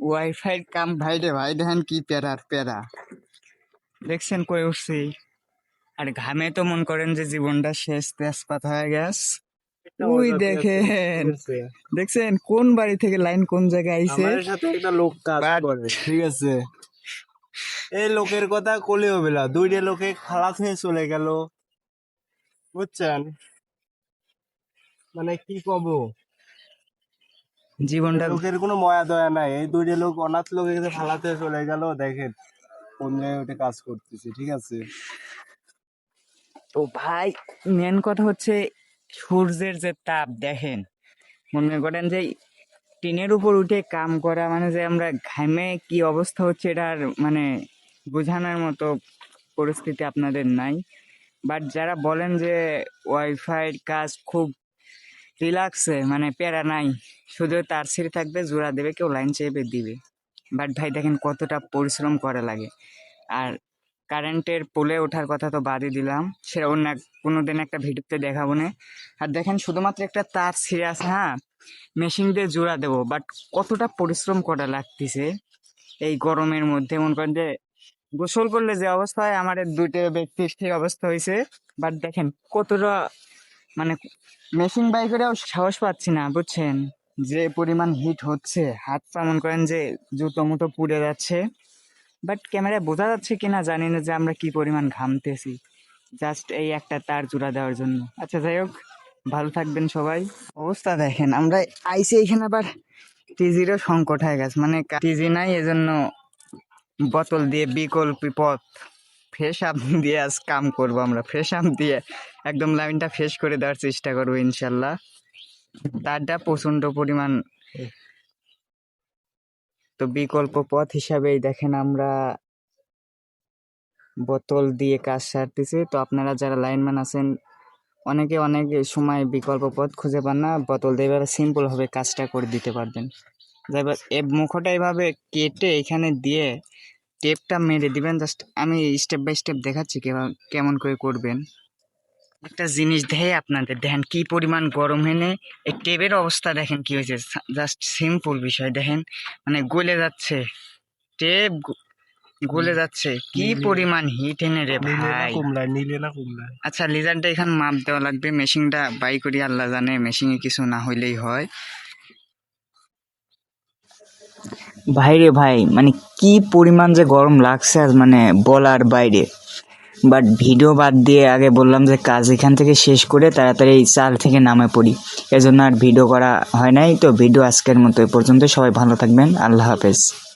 Wifi কাম ভাই রে ভাই, দেখেন কি প্যারার প্যারা দেখছেন কই উঠছি। আর ঘামে তো মন করেন যে জীবনটা শেষ তেজপাত হয়ে গেছে। ওই দেখেন, দেখছেন কোন বাড়ি থেকে লাইন কোন জায়গায় আইছে। আমার সাথে একটা লোক কাজ But- করে, ঠিক আছে, এই লোকের কথা কলে হবে না, দুইটা লোকে খালাস হয়ে চলে গেল, বুঝছেন, মানে কি কব, জীবনটা লোকের কোনো ময়া দয়া নাই, এই দুইটা লোক অনাথ লোকের কাছে খালাস হয়ে চলে গেল, দেখেন কোন জায়গায় ওটা কাজ করতেছে, ঠিক আছে। তো ভাই, মেন কথা হচ্ছে সূর্যের যে তাপ দেখেন, মনে করেন যে টিনের উপর উঠে কাম করা মানে যে আমরা ঘামে কি অবস্থা হচ্ছে এটা আর মানে বোঝানোর মতো পরিস্থিতি আপনাদের নাই। বাট যারা বলেন যে ওয়াইফাই কাজ খুব রিল্যাক্সে মানে প্যারা নাই, শুধু তার ছিঁড়ে থাকবে, জোড়া দেবে, কেউ লাইন চেপে দিবে। বাট ভাই দেখেন কতটা পরিশ্রম করা লাগে। আর কারেন্টের পোলে ওঠার কথা তো বাদই দিলাম, সেটা অন্য কোনোদিন একটা ভিডিওতে দেখাবো না। আর দেখেন শুধুমাত্র একটা তার ছিঁড়ে আছে, হ্যাঁ মেশিন দিয়ে জোড়া দেবো, বাট কতটা পরিশ্রম করা লাগতেছে এই গরমের মধ্যে। মনে করেন যে গোসল করলে যে অবস্থা হয়, আমার এই দুইটা ব্যক্তির সেই অবস্থা হয়েছে। বাট দেখেন কতটা মানে মেশিন বাই করেও সাহস পাচ্ছি না, বুঝছেন, যে পরিমাণ হিট হচ্ছে, হাত পা মনে করেন যে জুতো মুতো পুড়ে যাচ্ছে। বাট ক্যামেরায় বোঝা যাচ্ছে কিনা জানি না যে আমরা কি পরিমাণ ঘামতেছি জাস্ট এই একটা তার জোড়া দেওয়ার জন্য। আচ্ছা যাই হোক, ভালো থাকবেন সবাই। অবস্থা দেখেন, আমরা আইসি এখানে আবার টিজিরও সংকট হয়ে গেছে, মানে টিজি নাই, এজন্য বোতল দিয়ে বিকল্প পথ ফ্রেশ আপ দিয়ে আজ কাম করবো আমরা, ফ্রেশ আপ দিয়ে একদম লাইনটা ফ্রেশ করে দেওয়ার চেষ্টা করবো ইনশাল্লাহ। তারটা প্রচন্ড পরিমাণ, তো বিকল্প পথ হিসাবেই দেখেন আমরা বোতল দিয়ে কাজ সারতেছি। তো আপনারা যারা লাইনম্যান আছেন, অনেকে অনেক সময় বিকল্প পথ খুঁজে পান না, বোতল দিয়ে এভাবে সিম্পল ভাবে কাজটা করে দিতে পারবেন। এবার মুখটা এভাবে কেটে এখানে দিয়ে টেপটা মেরে দিবেন। জাস্ট আমি স্টেপ বাই স্টেপ দেখাচ্ছি কেমন করে করবেন। একটা জিনিস দেখে আপনাদের দেখেন কি পরিমাণ গরম এনে এই টেপের অবস্থা দেখেন কি হয়েছে। জাস্ট সিম্পল বিষয় দেখেন, মানে গলে যাচ্ছে টেপ, গলে যাচ্ছে, কি পরিমাণ হিট এনে রে ভাই। নিলে না কমলায়। আচ্ছা লিজারটা এখানে মাপ দেওয়া লাগবে, মেশিনটা বাই করি, আল্লাহ জানে মেশিনে কিছু না হইলেই হয়। ভাই রে ভাই, মানে কি পরিমাণ যে গরম লাগছে আজ, মানে বলার বাইরে। বাট ভিডিও বাদ দিয়ে আগে বললাম যে কাজ এখান থেকে শেষ করে তাড়াতাড়ি এই চাল থেকে নামে পড়ি, এজন্য আর ভিডিও করা হয় নাই। তো ভিডিও আজকের মতো এ পর্যন্ত, সবাই ভালো থাকবেন, আল্লাহ হাফেজ।